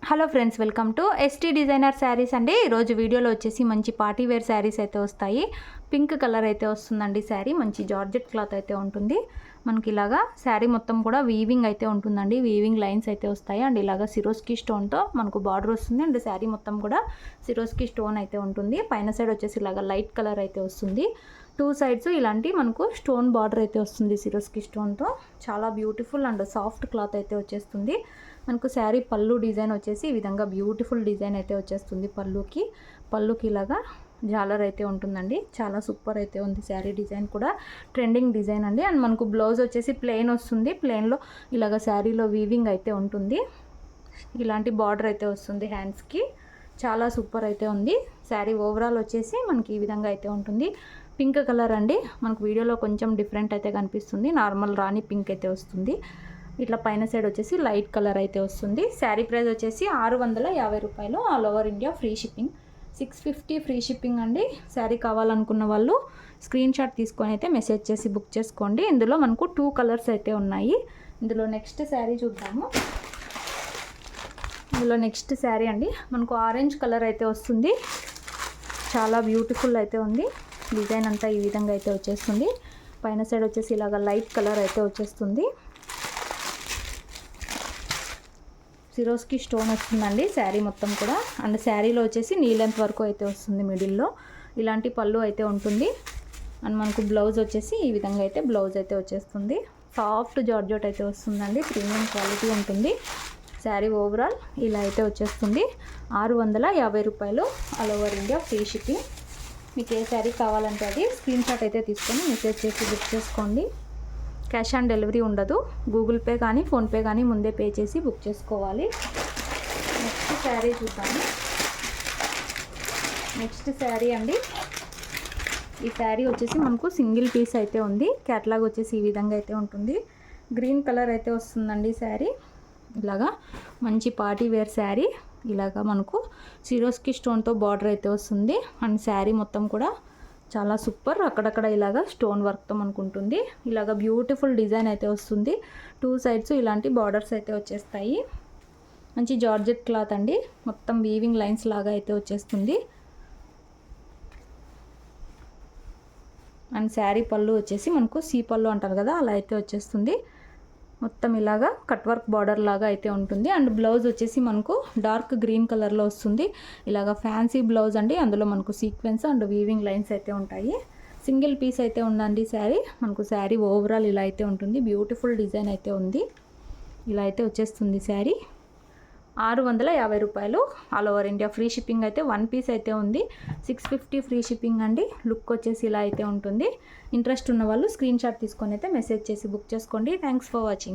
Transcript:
Hello friends, welcome to ST designer saris అండి. ఈరోజు వీడియోలో వచ్చేసి మంచి పార్టీ వేర్ శారీస్ అయితే వస్తాయి. పింక్ కలర్ అయితే వస్తుందండి శారీ. మంచి జార్జెట్ క్లాత్ అయితే ఉంటుంది. మనకి ఇలాగా శారీ మొత్తం కూడా వీవింగ్ అయితే ఉంటుందండి. వీవింగ్ లైన్స్ అయితే వస్తాయి అండ్ ఇలాగా సిరోస్కి స్టోన్తో మనకు బార్డర్ వస్తుంది అండ్ శారీ మొత్తం కూడా సిరోస్కి స్టోన్ అయితే ఉంటుంది. పైన సైడ్ వచ్చేసి ఇలాగా లైట్ కలర్ అయితే వస్తుంది. టూ సైడ్స్ ఇలాంటి మనకు స్టోన్ బార్డర్ అయితే వస్తుంది సిరోస్కి స్టోన్తో. చాలా బ్యూటిఫుల్ అండ్ సాఫ్ట్ క్లాత్ అయితే వచ్చేస్తుంది. మనకు శారీ పళ్ళు డిజైన్ వచ్చేసి ఈ విధంగా బ్యూటిఫుల్ డిజైన్ అయితే వచ్చేస్తుంది. పళ్ళుకి ఇలాగా జాలర్ అయితే ఉంటుందండి. చాలా సూపర్ అయితే ఉంది శారీ డిజైన్ కూడా. ట్రెండింగ్ డిజైన్ అండి. అండ్ మనకు బ్లౌజ్ వచ్చేసి ప్లెయిన్ వస్తుంది. ప్లెయిన్లో ఇలాగ శారీలో వీవింగ్ అయితే ఉంటుంది. ఇలాంటి బార్డర్ అయితే వస్తుంది హ్యాండ్స్కి. చాలా సూపర్ అయితే ఉంది శారీ. ఓవరాల్ వచ్చేసి మనకి ఈ విధంగా అయితే ఉంటుంది. పింక్ కలర్ అండి. మనకు వీడియోలో కొంచెం డిఫరెంట్ అయితే కనిపిస్తుంది. నార్మల్ రాణి పింక్ అయితే వస్తుంది. ఇట్లా పైన సైడ్ వచ్చేసి లైట్ కలర్ అయితే వస్తుంది. శారీ ప్రైస్ వచ్చేసి 650 రూపాయలు. All over India free shipping. 650 free shipping అండి. శారీ కావాలనుకున్న వాళ్ళు స్క్రీన్ షాట్ తీసుకొని అయితే మెసేజ్ చేసి బుక్ చేసుకోండి. ఇందులో మనకు 2 కలర్స్ అయితే ఉన్నాయి. ఇందులో నెక్స్ట్ శారీ చూద్దాము. ఇందులో నెక్స్ట్ శారీ అండి. మనకు ఆరెంజ్ కలర్ అయితే వస్తుంది. చాలా బ్యూటిఫుల్ అయితే ఉంది. డిజైన్ అంతా ఈ విధంగా అయితే వచ్చేస్తుంది. పైన సైడ్ వచ్చేసి ఇలాగ లైట్ కలర్ అయితే వచ్చేస్తుంది. సిరోస్కి స్టోన్ వస్తుందండి శారీ మొత్తం కూడా. అండ్ శారీలో వచ్చేసి నీ లెంత్ వరకు అయితే వస్తుంది. మిడిల్లో ఇలాంటి పళ్ళు అయితే ఉంటుంది. అండ్ మనకు బ్లౌజ్ వచ్చేసి ఈ విధంగా అయితే బ్లౌజ్ అయితే వచ్చేస్తుంది. సాఫ్ట్ జార్జెట్ అయితే వస్తుందండి. ప్రీమియం క్వాలిటీ ఉంటుంది. శారీ ఓవరాల్ ఇలా అయితే వచ్చేస్తుంది. 650 రూపాయలు. All over India free shipping. మీకు ఏ శారీ కావాలంటే అది స్క్రీన్ షాట్ అయితే తీసుకొని మెసేజ్ చేసి బుక్ చేసుకోండి. క్యాష్ ఆన్ డెలివరీ ఉండదు. గూగుల్ పే కానీ ఫోన్పే కానీ ముందే పే చేసి బుక్ చేసుకోవాలి. నెక్స్ట్ శారీ చూద్దాము. నెక్స్ట్ శారీ అండి. ఈ శారీ వచ్చేసి మనకు సింగిల్ పీస్ అయితే ఉంది. క్యాట్లాగ్ వచ్చేసి ఈ విధంగా అయితే ఉంటుంది. గ్రీన్ కలర్ అయితే వస్తుందండి శారీ. ఇలాగా మంచి పార్టీ వేర్ శారీ. ఇలాగా మనకు సిరోస్కి స్టోన్తో బార్డర్ అయితే వస్తుంది. అండ్ శారీ మొత్తం కూడా చాలా సూపర్. అక్కడక్కడ ఇలాగా స్టోన్ వర్క్తో మనకు ఉంటుంది. ఇలాగ బ్యూటిఫుల్ డిజైన్ అయితే వస్తుంది. 2 సైడ్స్ ఇలాంటి బార్డర్స్ అయితే వచ్చేస్తాయి. మంచి జార్జెట్ క్లాత్ అండి. మొత్తం వీవింగ్ లైన్స్ లాగా అయితే వచ్చేస్తుంది. అండ్ శారీ పళ్ళు వచ్చేసి మనకు సీ పళ్ళు అంటారు కదా, అలా అయితే వచ్చేస్తుంది. మొత్తం ఇలాగా కట్ వర్క్ బార్డర్ లాగా అయితే ఉంటుంది. అండ్ బ్లౌజ్ వచ్చేసి మనకు డార్క్ గ్రీన్ కలర్లో వస్తుంది. ఇలాగ ఫ్యాన్సీ బ్లౌజ్ అండి. అందులో మనకు సీక్వెన్స్ అండ్ వీవింగ్ లైన్స్ అయితే ఉంటాయి. సింగిల్ పీస్ అయితే ఉందండి శారీ. మనకు శారీ ఓవరాల్ ఇలా అయితే ఉంటుంది. బ్యూటిఫుల్ డిజైన్ అయితే ఉంది. ఇలా అయితే వచ్చేస్తుంది శారీ. 650 రూపాయలు. All over India free shipping అయితే 1 పీస్ అయితే ఉంది. 650 ఫ్రీ షిప్పింగ్ అండి. లుక్ వచ్చేసి ఇలా అయితే ఉంటుంది. ఇంట్రెస్ట్ ఉన్న వాళ్ళు స్క్రీన్ షాట్ తీసుకొని అయితే మెసేజ్ చేసి బుక్ చేసుకోండి. Thanks for watching.